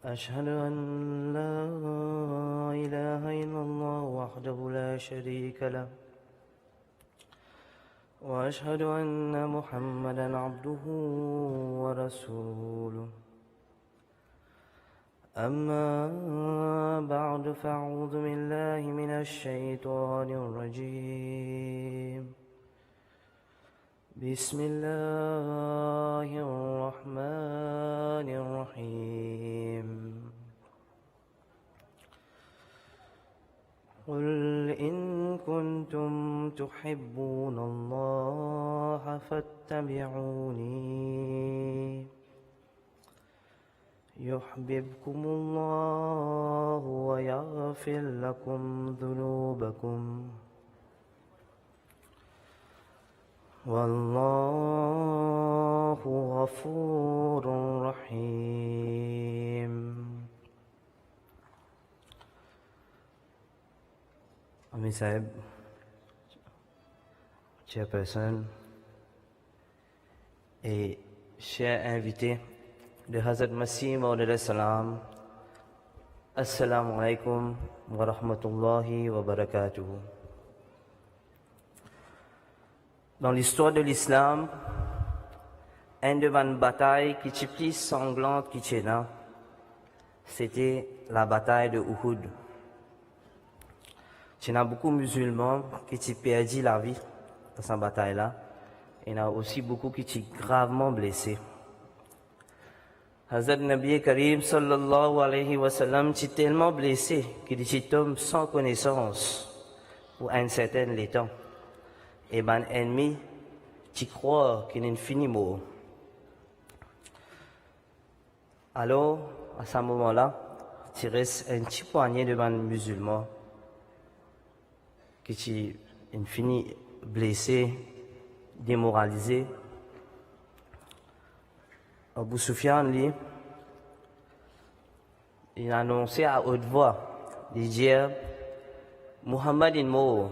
أشهد أن لا إله إلا الله وحده لا شريك له وأشهد أن محمدا عبده ورسوله أما بعد فأعوذ بالله من الشيطان الرجيم بسم الله الرحمن الرحيم قل إن كنتم تحبون الله فاتبعوني يحببكم الله ويغفر لكم ذنوبكم والله غفور رحيم. Amin Sahib, chairperson et chers invités de Hazrat Masih Maud salam, Assalamu alaikum wa rahmatullahi wa barakatuh. Dans l'histoire de l'islam, une de les batailles qui était plus sanglante qui était là, c'était la bataille de Uhud. Il y a beaucoup de musulmans qui ont perdu la vie dans cette bataille-là. Il y en a aussi beaucoup qui sont gravement blessés. Hazrat Nabi Karim sallallahu alayhi wa sallam était tellement blessé qu'il était tombé sans connaissance pour un certain temps. Et ben ennemi, tu crois qu'il est fini mort. Alors, à ce moment-là, tu restes un petit poignet de musulmans qui sont fini blessés, démoralisés. Abu Sufyan, lui, il a annoncé à haute voix, il dit Muhammad est mort.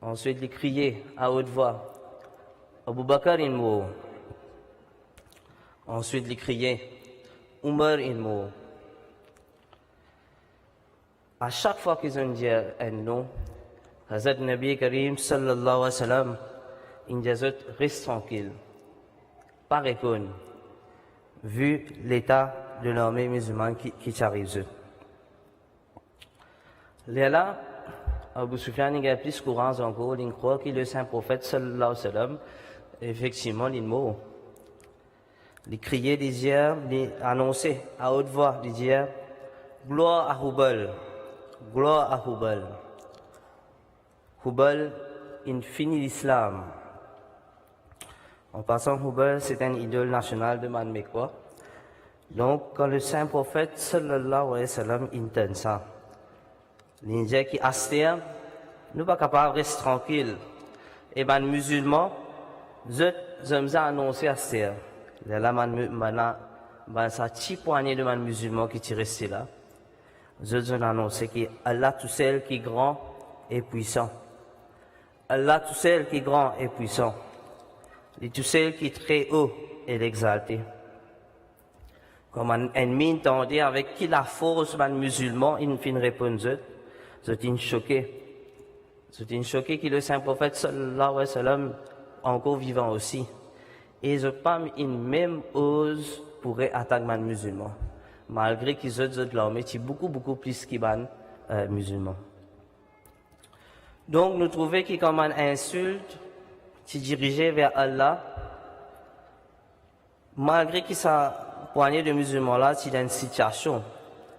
Ensuite, il criait à haute voix Abu Bakr est mort. Ensuite, il criait Umar est mort. À chaque fois qu'ils ont dit un nom, Hazrat Nabi Karim sallallahu alayhi wa sallam, il dit reste tranquille, pas répondre, vu l'état de l'armée musulmane qui arrive. Là, Abu Sufyan il a plus courage encore, il croit que le saint prophète sallallahu alayhi wa sallam, effectivement, il est mort. Il criait, il disait, il annonçait à haute voix, il disait gloire à Hubal, gloire à Hubal. Hubal, il finit l'islam. En passant, Hubal, c'est un idole national de Man Mekwa. Donc, quand le saint prophète sallallahu alayhi wa sallam intègre ça, il dit qu'il asté, nous pas capables de rester tranquilles. Et ben musulmans, ils ont annoncé asté. Là, ça petit poignet de musulmans qui sont restés là. Ils ont annoncé que Allah tout seul qui est grand et puissant. Allah tout seul qui est grand et puissant. Et tout seul qui est très haut et l'exalté. Comme un ennemi entendait avec qui la force man musulman, il ne finit répondre. Ils choqué. Ils choqué que le saint prophète sallallahu alayhi wa sallam encore vivant aussi. Et ils n'ont pas une même ose pour attaquer les musulmans. Malgré qu'ils ont de l'armée, c'est beaucoup plus qu'ils les musulmans. Donc nous trouvons que comme une insulte, qui dirigeait vers Allah, malgré que sa poignée de musulmans là, c'est dans une situation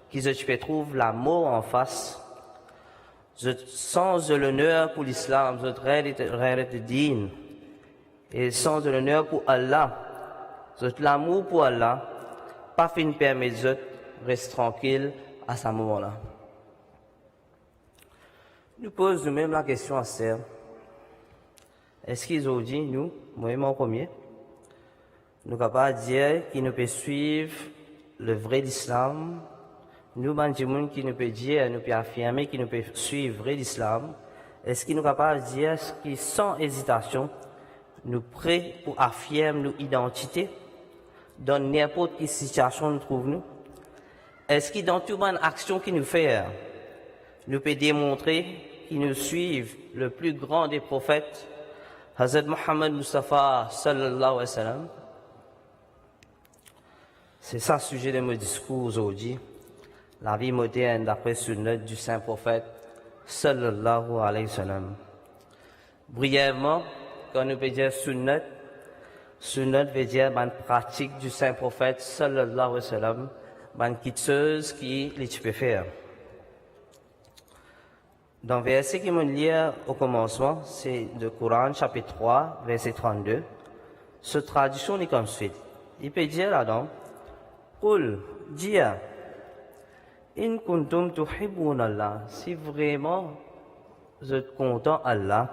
qu'ils se trouvent la mort en face. Sans de l'honneur pour l'islam, de din, et sans de l'honneur pour Allah, l'amour pour Allah, pas fin permettre de rester tranquille à ce moment-là. Nous posons nous-mêmes la question à Serre. Est-ce qu'ils ont dit, nous, moi-même en premier, nous sommes capables de dire qu'ils ne peuvent suivre le vrai islam? Nous, gens qui nous peut dire, nous peut affirmer qu'ils ne peuvent suivre l'islam, est-ce qu'ils nous capables de dire sans hésitation, nous prêts pour affirmer nos identités, dans n'importe quelle situation nous trouvons-nous? Est-ce que dans toute bonne action qu'il nous fait, nous peut démontrer qu'il nous suivent le plus grand des prophètes, Hazrat Muhammad Mustafa sallallahu alayhi wa sallam? C'est ça le sujet de mon discours aujourd'hui. La vie moderne d'après Sunnat du saint prophète sallallahu alayhi wa sallam. Brièvement, quand nous peut dire Sunnat, Sunnat veut dire une pratique du saint prophète sallallahu alayhi wa sallam, une quitteuse qui tu peux faire. Dans le verset qui me lit au commencement, c'est de Coran chapitre 3, verset 32. Cette traduction est comme suit. Il peut dire là-dedans, Qul, dire, in kuntum tuhibbun Allah, si vraiment vous êtes content Allah,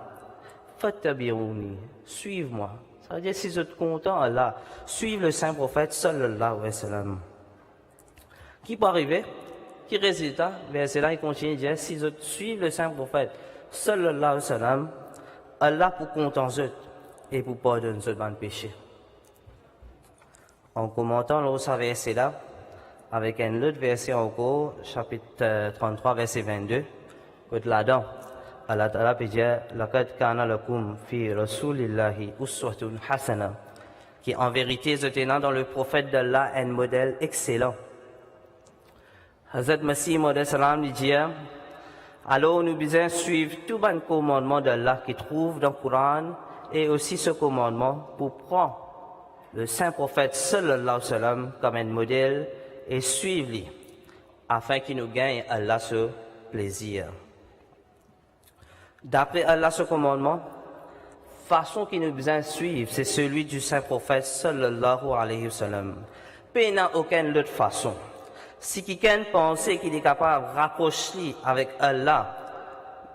fattabi'uni, suive-moi. Ça veut dire si vous êtes content Allah, suive le saint prophète sallallahu alayhi wa sallam. Qui peut arriver? Qui résultat? Verset là, il continue de dire, si vous suivez le saint prophète sallallahu alayhi wa sallam, Allah pour content vous et pour pardonner vos péchés. En commentant l'autre verset là, avec un autre verset encore, chapitre 33, verset 22, que là-dedans, Allah Ta'ala peut dire, laqad kana lakum fi rasulillahi uswatun hasana, qui en vérité est tenant dans le prophète d'Allah un modèle excellent. Hazrat Masih Maud Salam dit, alors nous devons suivre tout le commandement d'Allah qui trouve dans le Coran et aussi ce commandement pour prendre le saint prophète sallallahu alayhi wa sallam comme un modèle et suivre-le afin qu'il nous gagne Allah ce plaisir. D'après Allah ce commandement, façon qu'il nous besoin suivre, c'est celui du saint prophète sallallahu alayhi wa sallam. Peu n'a aucune autre façon. Si quelqu'un pense qu'il est capable de rapprocher avec Allah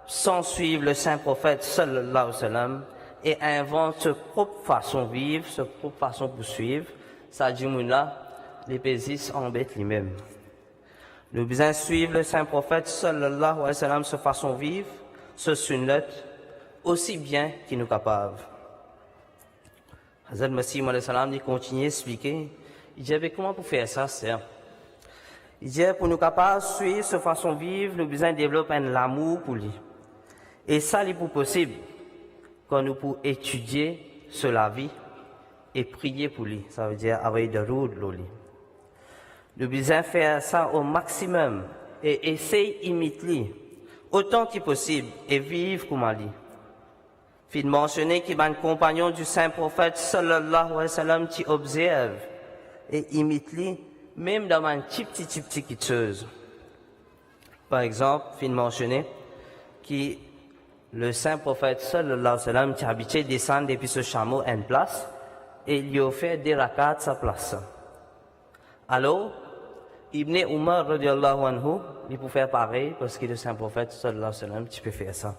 sans suivre le saint prophète sallallahu alayhi wa sallam et invente sa propre façon de vivre, sa propre façon de suivre, ça dit là, les pésis embêtent lui-même. Nous devons suivre le saint prophète sallallahu alayhi wa sallam, sa façon de vivre, ce sunnat, aussi bien qu'il nous capable. Hazrat Masih Maud Salam il continue à expliquer, il dit, mais comment pour faire ça, c'est? Il dit, pour nous capables de suivre cette façon de vivre, nous devons développer un amour pour lui. Et ça, c'est pour possible quand nous pouvons étudier sur la vie et prier pour lui. Ça veut dire avoir de route pour lui. Nous devons faire ça au maximum et essayer d'imiter lui autant que possible et vivre comme lui. Puis de mentionner qu'il y a un compagnon du saint prophète sallallahu alayhi wa sallam qui observe et imite lui même dans une petite chose. Par exemple, il mentionner que le saint prophète sallallahu alayhi wa sallam qui habitait descendre depuis ce chameau à une place et il lui a offert des rakats sa place. Alors, Ibn Umar radiallahu anhu, il peut faire pareil parce que le saint prophète sallallahu alayhi wa sallam, tu peux faire ça.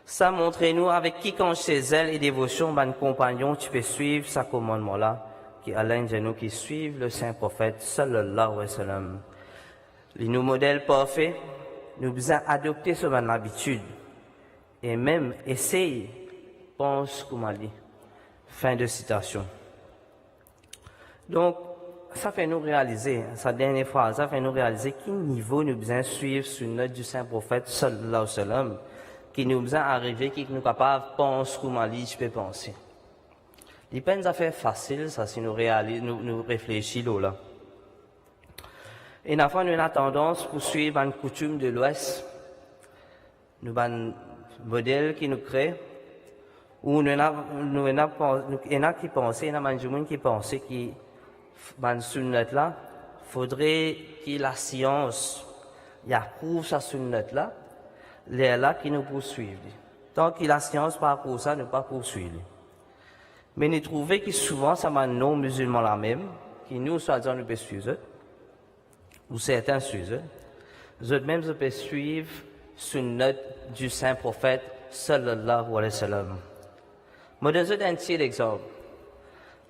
Ça montre-nous avec quiconque chez elle et dévotion, ben compagnon, tu peux suivre ce commandement-là. Qui allaient de nous qui suivent le saint prophète sallallahu alayhi wa sallam. Les nous modèles parfaits, nous devons adopter ce bonne habitude et même essayer, pense comme Ali. Fin de citation. Donc, ça fait nous réaliser, sa dernière phrase, ça fait nous réaliser quel niveau nous devons suivre sur notre du saint prophète sallallahu alayhi wa sallam, qui nous devons arriver, qui nous capable de penser comme Ali, je peux penser. Il n'y a pas une affaire facile, ça, si nous réfléchissons là. Et enfin, nous avons tendance pour suivre une coutume de l'Ouest, nous avons un modèle qui nous crée, où nous avons qui pensent, il y a des gens qui pensent que dans sunnat là, faudrait que la science approuve sa sunnat là, les là qui nous poursuivent. Tant que la science pas pour ça, nous pas poursuivre. Mais nous trouvons que souvent, ça m'a non musulmans la même, qui nous, soi-disant, nous peut suivre, ou certains suivent, eux même, nous peut suivre sunnat du saint prophète, sallallahu alayhi wa sallam. Moi, je donne un petit exemple.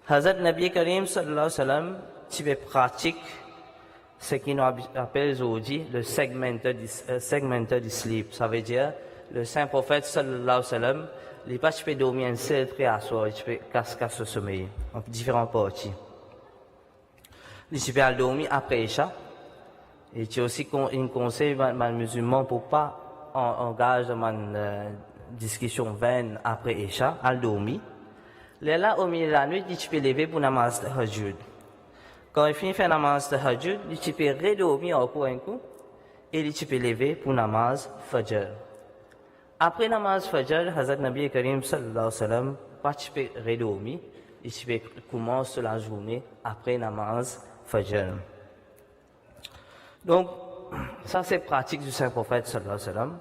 Hazrat Nabi Karim, sallallahu alayhi wa sallam, tu veux pratiquer ce qu'on appelle aujourd'hui le segmented sleep. Ça veut dire, le saint prophète, sallallahu alayhi wa sallam, les pas tu peux dormir un seul trait à soi, tu peux casser ce sommeil, en différentes parties. il peut dormir après Isha. Et tu aussi un conseil aux musulmans pour pas engager une discussion vaine après Isha, à dormir. Là, au milieu de la nuit, tu peux lever pour namaz de Hajjud. Quand il finit de faire namaz de Hajjud, tu peux redormir encore un coup et tu peux lever pour namaz Fajr. Après namaz Fajr, Hazrat Nabi Karim sallallahu alayhi wa sallam, pas tu peux redormir et tu peux commencer la journée après namaz Fajr. Donc, ça c'est pratique du Saint-Prophète sallallahu alayhi wa sallam.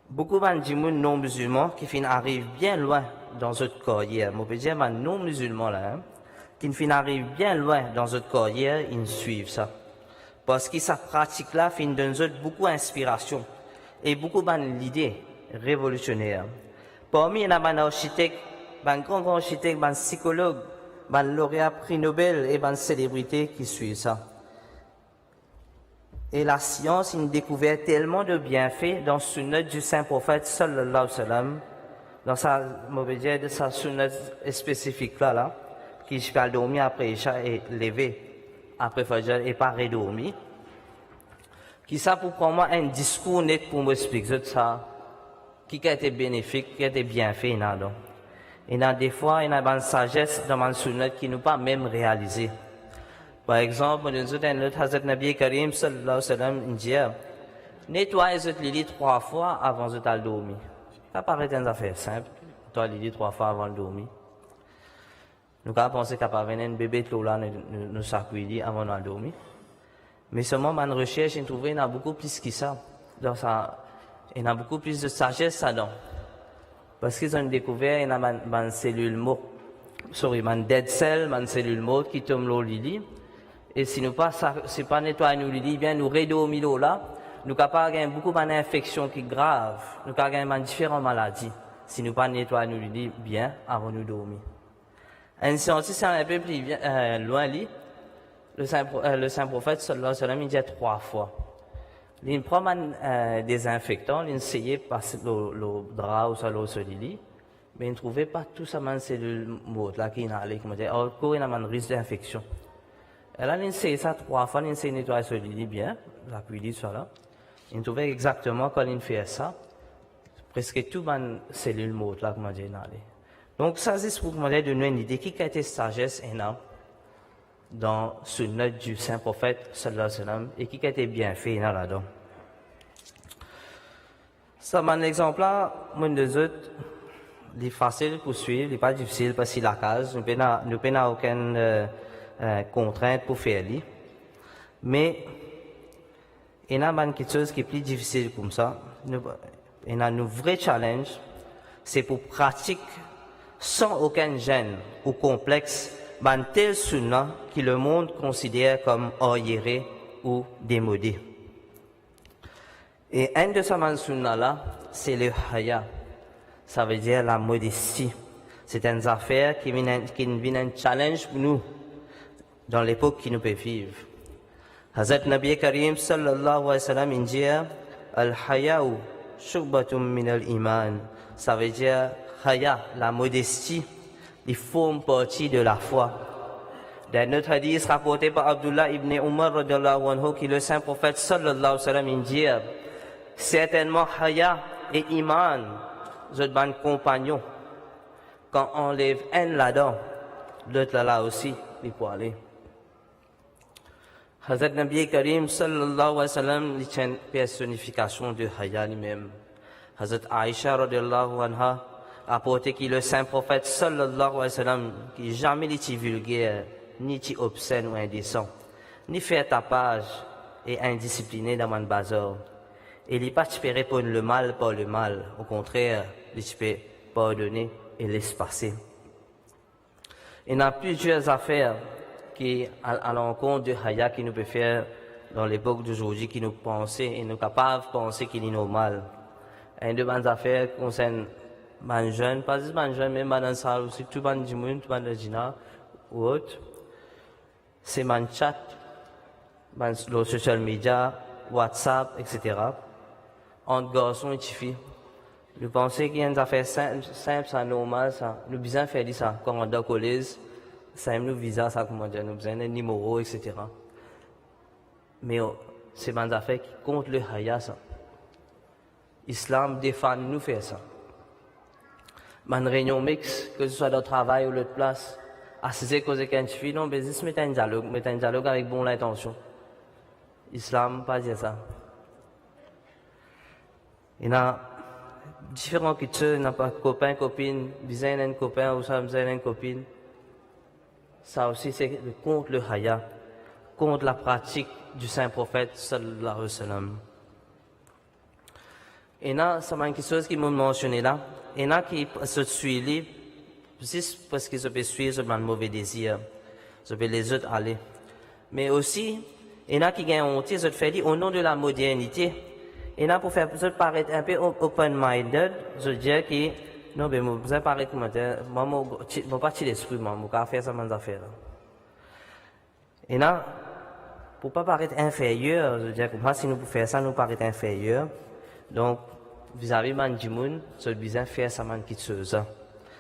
Beaucoup de gens non musulmans qui arrivent bien loin dans cette carrière. On peut dire non musulmans là, qui arrivent bien loin dans cette carrière, ils suivent ça. Parce que cette pratique-là donne beaucoup d'inspiration et beaucoup d'idées révolutionnaires. Parmi les architectes, les grands architectes, les psychologues, les lauréats prix Nobel et les célébrités qui suivent ça. Et la science, il a découvert tellement de bienfaits dans sunnat du Saint-Prophète sallallahu alayhi wa sallam, dans sa, de sa sunnat spécifique là, qui je peux dormir après Isha et lever après Fajr et pas redormir. Qui ça pour prendre moi un discours net pour m'expliquer ça, qui a été bénéfique, qui a été bien fait, là. Et dans des fois, il y a une sagesse dans ma sunnat qui nous pas même réalisé. Par exemple, nous avons notre Hazrat Nabi Karim sallallahu alayhi wa sallam, il dit, nettoyez votre lit 3 fois avant de dormir. Ça paraît une affaire simple, nettoyer le lit 3 fois avant de dormir. Nous avons pensé qu'à part un bébé de là, nous s'accueillir avant de dormir. Mais seulement, ma recherche, j'ai trouvé qu'il y a beaucoup plus que ça. Dans ça, il y a beaucoup plus de sagesse là-dedans. Parce qu'ils ont découvert, il y a une cellule morte, une dead cell, une cellule morte qui tombe dans le lit. Et si nous pas, c'est pas nettoyer nous lit, bien nous redormir là, nous capables gagner beaucoup d'infections qui graves, nous capables gagner différentes maladies. Si nous pas nettoyer nous lit bien avant de dormir. Un scientiste un peu plus loin lit, le Saint-Prophète sallallahu alayhi wa sallam, il dit 3 fois. Il prend un désinfectant, il essayait de passer le drap ou sur le lit, mais il ne trouvait pas tout ça, man cellules mortes là qui n'allait, comme dire, encore il y a un risque d'infection. Et là, il essayait ça 3 fois, il essayait de nettoyer ce lit bien, la cuisine soit là. Il trouvait exactement quand il fait ça, presque tout les cellules mortes là, comme dire, n'allait. Donc ça, c'est pour me donner une idée qui a été sagesse énorme dans ce note du Saint-Prophète sallallahu alayhi wa sallam et qui a été bien fait là-dedans. Ça, mon exemple là, moi deux autres, il est facile pour suivre, il n'est pas difficile parce qu'il la case, nous n'avons aucune contrainte pour faire lui. Mais il y a quelque chose qui est plus difficile comme ça. Il y a un vrai challenge, c'est pour pratiquer sans aucun gêne ou complexe un tel sunnah que le monde considère comme arriéré ou démodé. Et un de ces sunnah là, c'est le haya. Ça veut dire la modestie. C'est une affaire qui vient un challenge pour nous dans l'époque qui nous peut vivre. Hazrat Nabi Karim sallallahu alayhi wa sallam il dit al-haya'u shu'batun min al-iman. Ça veut dire haya, la modestie, il forme partie de la foi. Dans notre hadith rapporté par Abdullah ibn Umar radiyallahu anhu, qui le saint prophète sallallahu alayhi wa sallam il dit certainement haya et iman, je ban compagnon. Quand on enlève un là-dedans, l'autre là aussi, il peut aller. Hazrat Nabi Karim sallallahu alayhi wa sallam, il une personnification de haya lui-même. Hazrat Aisha radiyallahu anha a apporté que le saint prophète sallallahu alayhi wa sallam, qui jamais n'était vulgaire, ni obscène ou indécent, ni fait tapage et indiscipliné dans mon bazar. Et il n'est pas tu peux répondre le mal par le mal. Au contraire, il peut pardonner et laisser passer. Il y a plusieurs affaires qui, à l'encontre de Haya, qui nous peut faire dans l'époque d'aujourd'hui, qui nous pensent et nous capables de penser qu'il est normal. Une de mes affaires concerne les jeunes, pas juste les jeunes, même dans ça aussi, tout le monde, tout le monde, ou autre. C'est mon chat, les social media, WhatsApp, etc. Entre garçons et filles. Nous pensons qu'il y a une affaire simple, ça, normal, ça. Nous besoin faire ça quand on est au collège. ça aime nous visa, ça comment dire, nous besoin des numéros, etc. Mais c'est des affaires qui comptent le haya, ça. L'islam défend nous faire ça. Une réunion mixte, que ce soit dans le travail ou l'autre place, assiser cause qu'un fille, non, mais juste mettre un dialogue avec bonne intention. L'islam, pas dire ça. Il y a différents cultures, il n'y a pas copain, copine, besoin d'un copain ou ça besoin d'une copine. Ça aussi, c'est contre le haya, contre la pratique du saint prophète, sallallahu alayhi wa sallam. Et là, c'est quelque chose qui m'a mentionné là. Et là, qui se suit, juste parce qu'ils peuvent suivre ce mauvais désir, ça peut les autres aller. Mais aussi, il y en a qui gagnent honte, ça fait au nom de la modernité. Et là, pour faire ça paraître un peu open-minded, je dis que, non, mais vous allez paraître comme moi, je ne pas tirer l'esprit, moi, je vais faire ça, mes affaires. Et là, pour ne pas paraître inférieur, je dis que moi, si nous pouvons faire ça, nous paraître inférieur. Donc, vis-à-vis de Mandjimoun, je besoin faire ça, man, qui chose.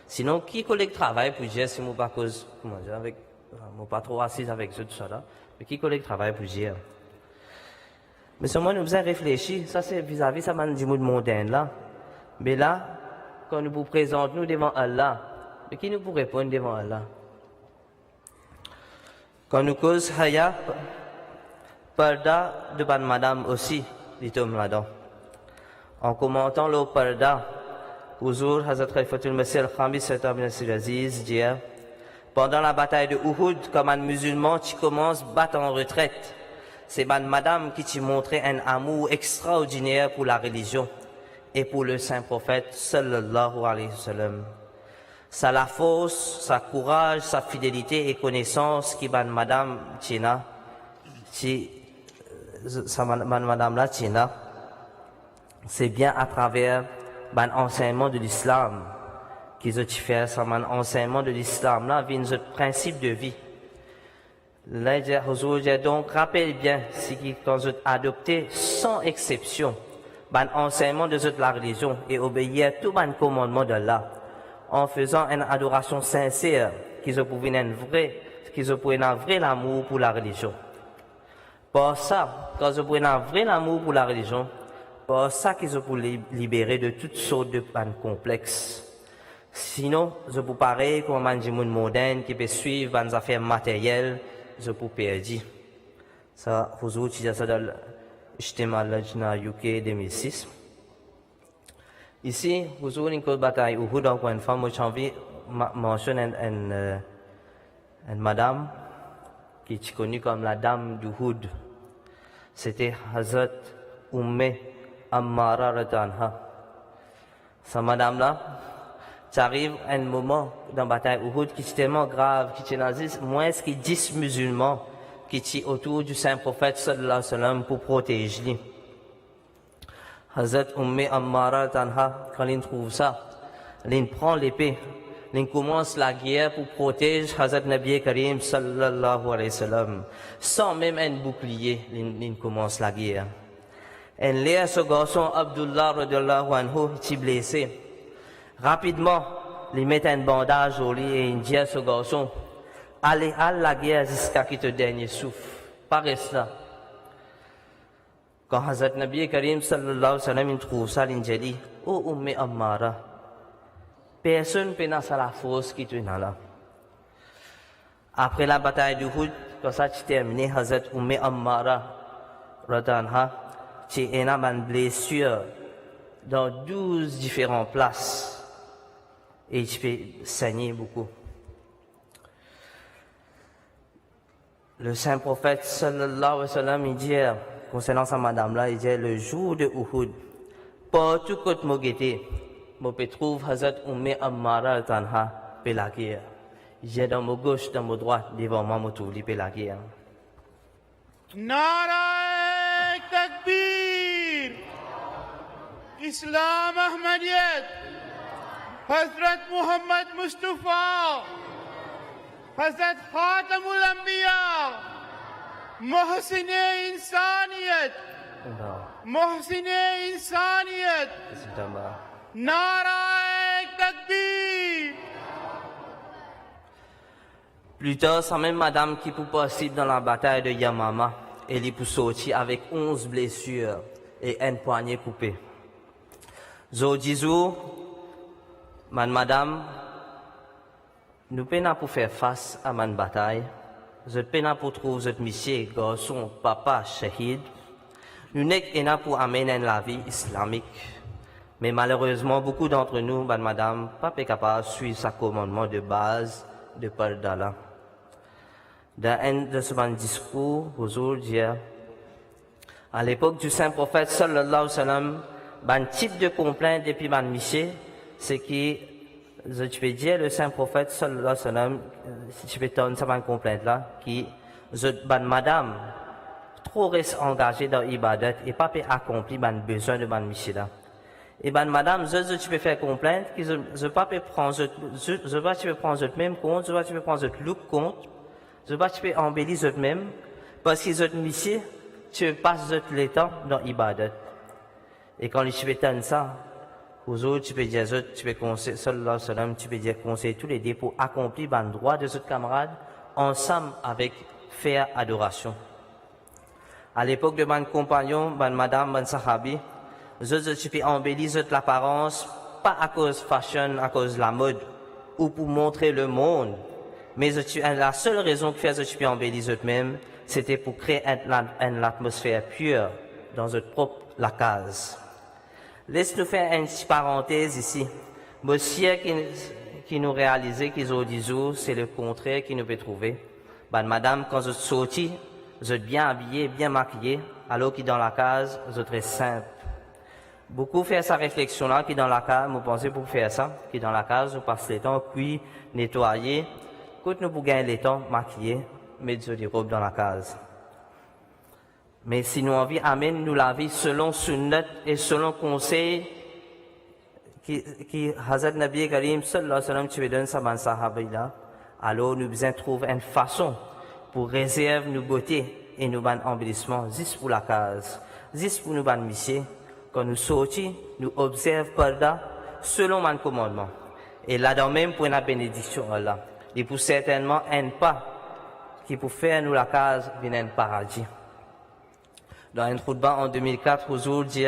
Sinon, qui collecte travail pour dire si je ne pas cause, comment dire, avec, je pas trop assis avec eux, tout ça là, mais qui collecte travail pour dire. Mais seulement nous besoin réfléchir, ça c'est vis-à-vis ça Mandjimoun mondaine là. Mais là, quand nous vous présentons nous devant Allah, mais qui nous pour répondre devant Allah? Quand nous cause haya, parda de ban madame aussi, dit-on là-dedans. En commentant le parda, Huzur Hazrat Khalifatul Masih al-Khamis Sayyid Nasir Aziz dit, pendant la bataille de Uhud, comme un musulman qui commence à battre en retraite, c'est madame qui t'a montré un amour extraordinaire pour la religion et pour le saint prophète sallallahu alayhi wa sallam. Ça la force, sa courage, sa fidélité et connaissance qui madame Tina, madame la Tina, c'est bien à travers l'enseignement de l'islam qu'ils ont fait ça, l'enseignement de l'islam là, vient notre principe de vie. Là, donc, rappelle bien, c'est quand vous adopté sans exception, l'enseignement de la religion et obéir à tout le commandement d'Allah, en faisant une adoration sincère, qu'ils ont trouvé un vrai amour pour la religion. Pour ça, quand vous avez un vrai amour pour la religion, pour ça qu'ils ont pour libérer de toutes sortes de pannes complexes. Sinon, je vous pareil comme un monde moderne qui peut suivre des affaires matérielles, je peux perdre. Ça, vous utilisez ça dans le UK 2006. Ici, vous avez une bataille Uhud, donc une femme, j'ai envie de mentionner une madame qui est connue comme la dame d'Uhud. C'était Hazrat Ammara radhiyallahu. Cette madame-là, ça arrive à un moment dans la bataille Uhud qui est tellement grave, qui est moins que 10 musulmans qui sont autour du saint prophète sallallahu alayhi wa sallam pour protéger lui. Hazrat Ammara radhiyallahu, quand il trouve ça, il prend l'épée, il commence la guerre pour protéger Hazrat Nabi Karim sallallahu alayhi wa sallam. Sans même un bouclier, il commence la guerre. Et là, ce garçon Abdullah radhiyallahu anhu est blessé. Rapidement, il met un bandage au lit et il dit à ce garçon, allez à la guerre jusqu'à qui te dernier souffle. Pas reste là. Quand Hazrat Nabi Karim sallallahu alayhi wa sallam trouve ça, il dit, oh Ammara, personne ne peut la force qui te là. Après la bataille d'Uhud, quand ça s'est terminé, Hazrat Ammara radhiyallahu tu as une blessure dans 12 différentes places et tu peux saigner beaucoup. Le saint prophète sallallahu alayhi wa sallam il dit concernant sa madame là, il dit le jour de Uhud, partout côté Mogété, je peux trouver Hazrat Ammara Tanha pour la guerre. Il dit dans mon gauche, dans mon droit, devant moi, je trouve la guerre. Nara Takbir, Islam Ahmadiyat, Hazrat Muhammad Mustafa, Hazrat Khatamul Anbiya, Muhsin-e Insaniyat, Muhsin-e Insaniyat, Nara Takbir. Plus tard, c'est même madame qui peut passer dans la bataille de Yamama. Elle est pour sortir avec 11 blessures et une poignée coupée. Zo disou, madame, nous peinons pour faire face à ma bataille. Je peine pour trouver cette mission, garçon, papa, shahid. Nous n'est pour amener la vie islamique. Mais malheureusement, beaucoup d'entre nous, madame, pas capable de suivre sa commandement de base de Pardala. Dans un de ce discours, aujourd'hui, à l'époque du saint prophète sallallahu alayhi wa sallam, un type de complainte depuis ma mission, c'est que, je peux dire, le saint prophète sallallahu alayhi wa sallam, si tu peux donner cette complainte là, qui, madame, trop reste engagée dans l'ibadat et pas peut accomplir les besoins de ma mission là. Et madame, tu peux faire complainte, que je pas peux prendre, je pas tu peux prendre même compte, je pas tu peux prendre look compte, je pas tu peux embellir même, parce que cette mission, tu passes le temps dans l'ibadat. Et quand tu peux t'en ça, aux autres, tu peux dire, tu peux conseiller, sallallahu alayhi wa sallam, tu peux dire conseiller tous les deux pour accomplir le droit de ce camarade, ensemble avec faire adoration. À l'époque de mon compagnon, madame, mon sahabi, tu peux embellir l'apparence, pas à cause fashion, à cause de la mode, ou pour montrer le monde. Mais la seule raison que tu peux embellir même, c'était pour créer une atmosphère pure dans notre propre la case. Laisse-nous faire une petite parenthèse ici. Monsieur qui nous réalisait qu'ils ont dit c'est le contraire qu'il nous peut trouver. Madame, quand vous sortez, vous êtes bien habillé, bien maquillé, alors que dans la case, vous êtes très simple. Beaucoup font sa réflexion-là, qui dans la case, vous pensez pour faire ça, qui dans la case, vous passez le temps, puis nettoyer. Écoute, nous pour gagner le temps, maquiller, mettre des robes dans la case. Mais si nous envie, amène nous la vie selon sunnat et selon conseil qui Hazrat Nabi Karim sallallahu alayhi wa sallam tu veux donner ça ban sahabi-là, alors nous besoin trouver une façon pour réserver nos beautés et nos ban embellissements, juste pour la case, juste pour nous ban mission. Quand nous sortons, nous observons Parda selon mon commandement. Et là-dedans même pour une bénédiction Allah. Et pour certainement un pas qui pour faire nous la case venir un paradis. Dans un khutbah en 2004, Huzur dit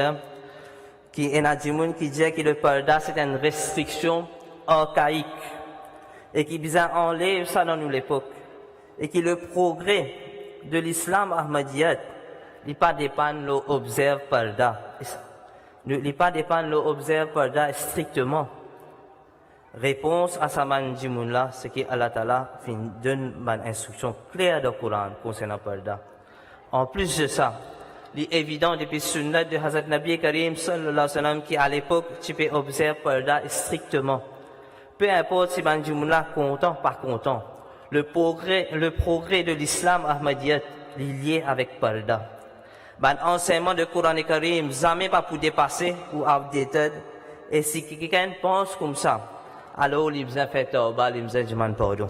qu'il y a un djimoun qui dit que le Parda c'est une restriction archaïque et qui bizarre enlève ça dans nous l'époque et que le progrès de l'islam ahmadiyat n'est pas dépend de l'observe Parda. Ne pas dépendre de l'observe Parda strictement. Réponse à sa mandjimoun là, c'est que Allah Ta'ala donne une instruction claire dans le Coran concernant Parda. En plus de ça, il est évident depuis sunnat de Hazrat Nabi Karim sallallahu alayhi wa sallam qui à l'époque tu peux observer Parda strictement. Peu importe si mandjimoun là content, pas content. Le progrès de l'islam ahmadiyat est lié avec Parda. Enseignement de Coran et Karim, jamais pas pour dépasser ou outdated. Et si quelqu'un pense comme ça, alors il besoin faire tauba, il besoin demander pardon.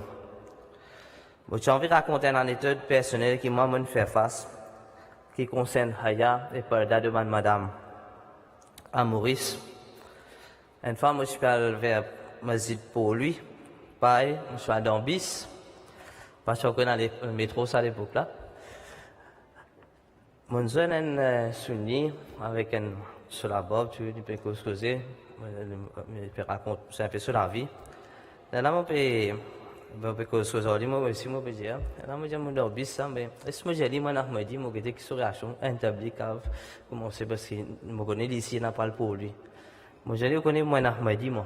J'ai envie de raconter une anecdote personnelle qui m'a fait face, qui concerne Haya et Parda de madame à Maurice. Une fois, je suis allé vers Masjid pour lui. Pareil, je suis allé dans bis. Parce qu'on a le métro à l'époque là. Mon jeune est sunni avec un sur la bob, tu peux causer, il peut raconter, c'est un peu sur la vie. Là, on peut causer aujourd'hui, moi aussi, moi, je peux dire. Là, moi, j'ai mon bis, mais est-ce que j'ai dit, moi, je dis, moi, que sur réaction, un tabli, comment c'est parce que je connais ici, n'a pas le pour lui. Moi, je connais, moi, je dis, moi.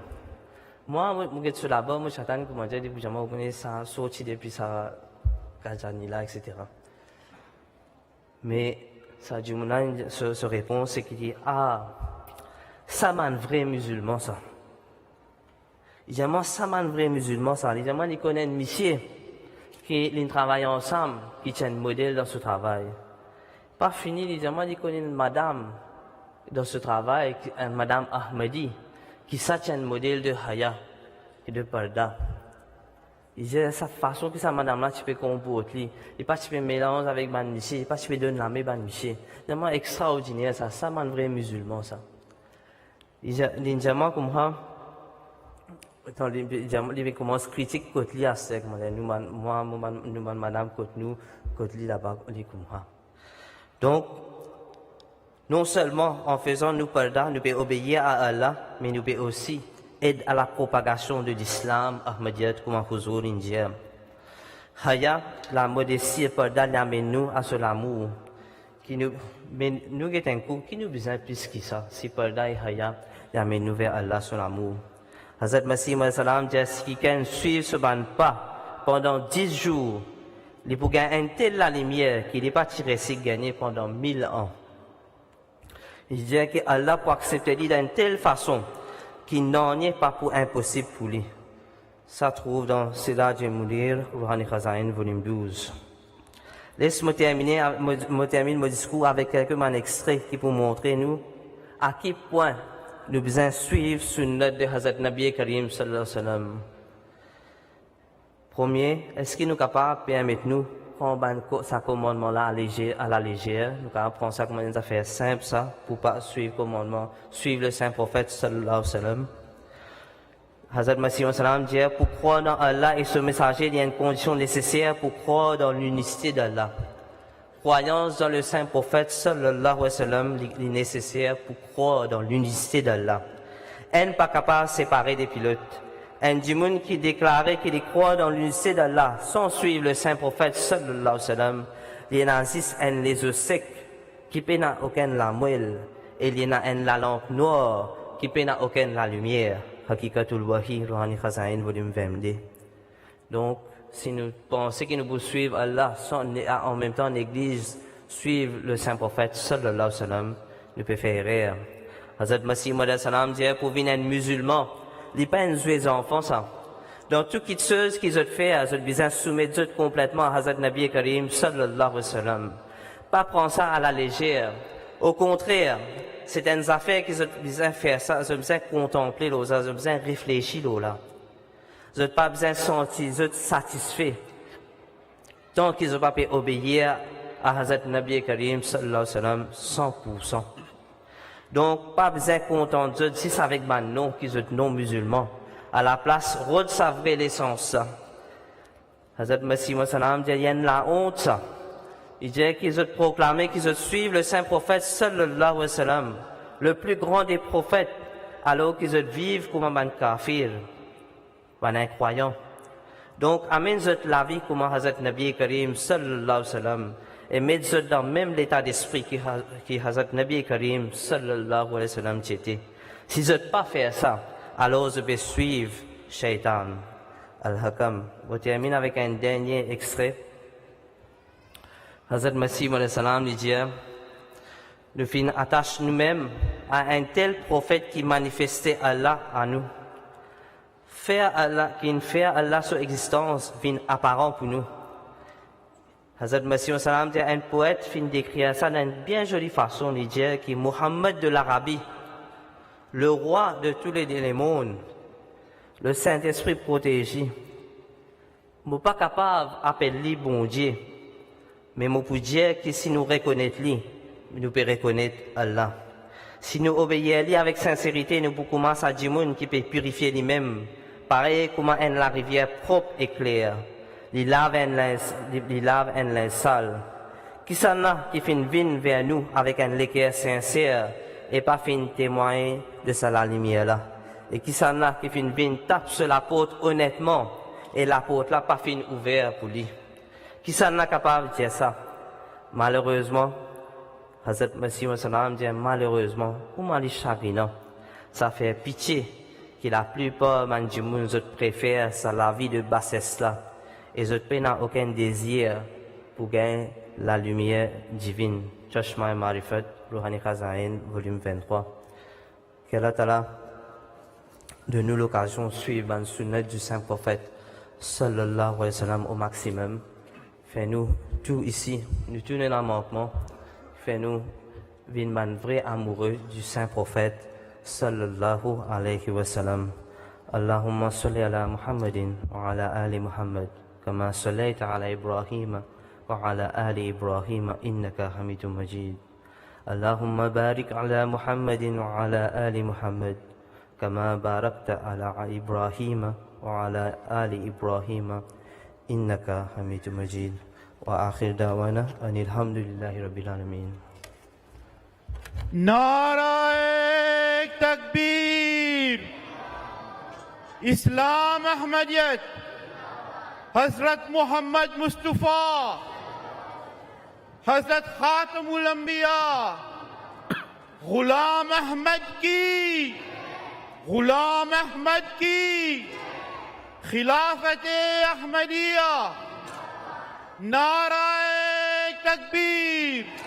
Moi, je suis sur la bob, moi, j'attends que moi, je dis, je connais ça, sorti depuis ça, Kajani là, etc. Mais, ça dit, se répond, c'est qu'il dit, ça m'a un vrai musulman, ça. Il dit, ça m'a un vrai musulman, ça. Il dit, il connaît une monsieur qui travaille ensemble, qui tient un modèle dans ce travail. Pas fini, il dit, il connaît une madame dans ce travail, une madame Ahmadi, qui tient un modèle de Haya et de Parda. Il dit, sa façon que sa madame-là, tu peux comporter, et pas tu peux mélanger avec ban monsieur, et pas tu peux donner la main ban monsieur. C'est vraiment extraordinaire, ça, ça, un vrai musulman, ça. Il dit, comme ça, Quand il commence critique côté lui à sec, nous madame côté lui là-bas, donc non seulement en faisant nous parda, nous pouvons obéir à Allah, mais nous pouvons aussi aider à la propagation de l'islam ahmadiyat comme en Huzur India. Haya, la modestie et parda l'amène nous à ce l'amour qui nous, mais nous qui un coup qui nous besoin plus que ça. Si parda et haya l'amène nous vers Allah sur l'amour. Hazrat Masih Salam dit qui can suivre ce ban pas pendant 10 jours, il pour gagner un tel la lumière qu'il n'est pas tiré si gagné pendant 1000 ans. Il dit que Allah pour accepter lui d'une telle façon qu'il n'en est pas pour impossible pour lui. Ça trouve dans Siraj Munir, Rouhani Khazain, volume 12. Laisse-moi terminer mon discours avec quelques extraits qui pour montrer nous à quel point nous devons suivre sunnat de Hazrat Nabi Karim sallallahu alayhi wa sallam. Premier, est-ce qu'il nous est capable de permettre nous prendre ce commandement-là à la légère? Nous avons prendre ça comme une affaire simple, ça, pour pas suivre le commandement, suivre le saint prophète sallallahu alayhi wa sallam. Hazrat Masih salam dit, pour croire dans Allah et ce messager, il y a une condition nécessaire pour croire dans l'unicité d'Allah. Croyance dans le saint prophète sallallahu alayhi wa sallam est nécessaire pour croire dans l'unicité d'Allah. Elle n'est pas capable de séparer des pilotes. Un djimoun qui déclarait qu'il croit dans l'unicité d'Allah sans suivre le saint prophète sallallahu alayhi wa sallam, il y en a un les œufs secs qui n'a aucun la moelle et il y en a un la lampe noire qui n'a aucun la lumière. Hakikatul Wahi, Rouhani Khazain, volume 22. Donc, si nous pensons que nous pouvons suivre Allah sans en même temps néglige suivre le saint prophète sallallahu alayhi wa sallam, nous pouvons faire erreur. Hazrat Masih salam dit pour venir un musulman, il n'est pas un jouet enfant ça. Dans toutes les choses qu'ils ont fait, ils ont besoin de soumettre complètement à Hazrat Nabi Karim sallallahu alayhi wa sallam. Pas prendre ça à la légère. Au contraire, c'est une affaire qu'ils ont besoin de faire ça, ils ont besoin de contempler, ils ont besoin de réfléchir là. Ils n'ont pas besoin de sentir, ils sont satisfaits. Tant qu'ils n'ont pas pu obéir à Hazrat Nabi Karim sallallahu alayhi wa sallam 100%. Donc, pas besoin de contenter, si c'est avec ma nom qu'ils sont non musulmans. À la place, rôde sa vraie l'essence ça. Hazrat Masih salam dit, il y a la honte ça. Il dit qu'ils ont proclamé qu'ils ont suivi le saint prophète sallallahu alayhi wa sallam, le plus grand des prophètes, alors qu'ils ont vivent comme un kafir, un incroyant. Donc, amène la vie comme Hazrat Nabi Karim sallallahu alayhi wa sallam, et mettez dans même l'état d'esprit qui Hazrat Nabi Karim sallallahu alayhi wa sallam était. Si vous n'êtes pas fait ça, alors vous devez suivre Shaitan al-Hakam. On termine avec un dernier extrait. Hazrat Masih salam dit, nous fin attache nous-mêmes à un tel prophète qui manifestait Allah à nous. Faire Allah, qui fait Allah sur existence, fin apparent pour nous. Hazrat Masih salam dit, un poète fin décrire ça d'une bien jolie façon, il dit que Muhammad de l'Arabie, le roi de tous les mondes, le Saint-Esprit protégé, n'est pas capable d'appeler bon Dieu. Mais je peux dire que si nous reconnaissons lui, nous pouvons reconnaître Allah. Si nous obéissons lui avec sincérité, nous pouvons commencer à dire qui peut purifier lui-même. Pareil comme la rivière propre et claire. Il lave un linge sale. Qui s'en a qui fait venir vers nous avec un l'équerre sincère et pas fin témoin de sa lumière là. Et qui s'en a qui fait venir tape sur la porte honnêtement et la porte là pas fin ouverte pour lui. Qui s'en est capable de dire ça? Malheureusement, Hazrat Masih salam dit malheureusement, comment les chagrinants, ça fait pitié que la plupart des gens préfèrent la vie de bassesse là, et ils n'ont aucun désir pour gagner la lumière divine. Chashma et Marifat, Rouhani Khazain, volume 23. Qu'Allah Ta'ala de nous l'occasion de suivre le sunnat du saint prophète sallallahu alayhi wa sallam au maximum. Fais-nous tout ici, nous tournons dans le manquement. Fais-nous un vrai amoureux du saint prophète sallallahu alayhi wa sallam. Allahumma salli ala Muhammadin wa ala ali Muhammad kama sallaita ala Ibrahim wa ala ali Ibrahim innaka hamidun majid. Allahumma barik ala Muhammadin wa ala ali Muhammad كما باركت على إبراهيم وعلى آل إبراهيم إنك حميد مجيد وآخر دعوانا أن الحمد لله رب العالمين. नाराए तकबीर, इस्लाम अहमदियत, हजरत मोहम्मद मुस्तफ़ा, हजरत खातमुल अंबिया, गुलाम अहमद की खिलाफत अहमदिया, नाराए तकबीर।